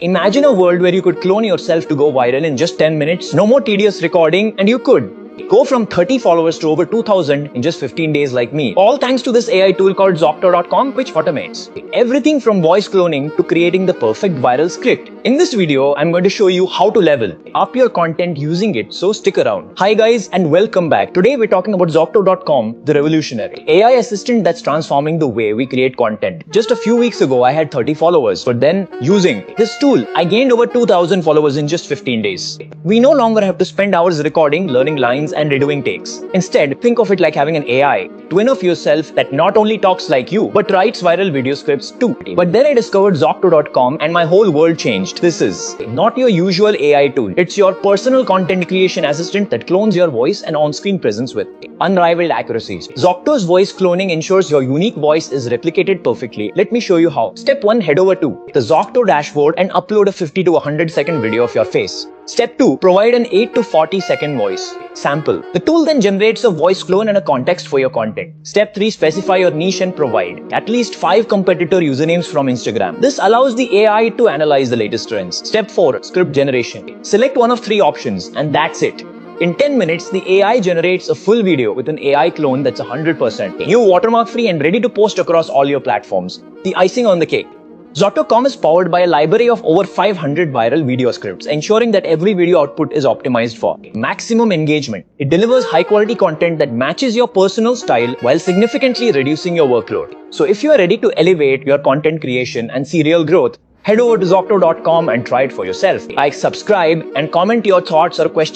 Imagine a world where you could clone yourself to go viral in just 10 minutes, no more tedious recording, and you could go from 30 followers to over 2,000 in just 15 days like me. All thanks to this AI tool called Zockto.com, which automates everything from voice cloning to creating the perfect viral script. In this video, I'm going to show you how to level up your content using it, so stick around. Hi guys and welcome back. Today we're talking about Zockto.com, the revolutionary AI assistant that's transforming the way we create content. Just a few weeks ago, I had 30 followers, but then using this tool, I gained over 2,000 followers in just 15 days. We no longer have to spend hours recording, learning lines, and redoing takes. Instead, think of it like having an AI, twin of yourself that not only talks like you, but writes viral video scripts too. But then I discovered Zockto.com and my whole world changed. This is not your usual AI tool. It's your personal content creation assistant that clones your voice and on-screen presence with unrivaled accuracies. Zockto's voice cloning ensures your unique voice is replicated perfectly. Let me show you how. Step 1, head over to the Zockto dashboard and upload a 50 to 100 second video of your face. Step 2, provide an 8 to 40 second voice sample. The tool then generates a voice clone and a context for your content. Step 3, specify your niche and provide at least 5 competitor usernames from Instagram. This allows the AI to analyze the latest trends. Step 4, script generation. Select one of 3 options and that's it. In 10 minutes, the AI generates a full video with an AI clone that's 100% new, watermark free and ready to post across all your platforms. The icing on the cake. Zockto.com is powered by a library of over 500 viral video scripts, ensuring that every video output is optimized for maximum engagement. It delivers high-quality content that matches your personal style while significantly reducing your workload. So if you are ready to elevate your content creation and see real growth, head over to Zockto.com and try it for yourself. Like, subscribe, and comment your thoughts or questions.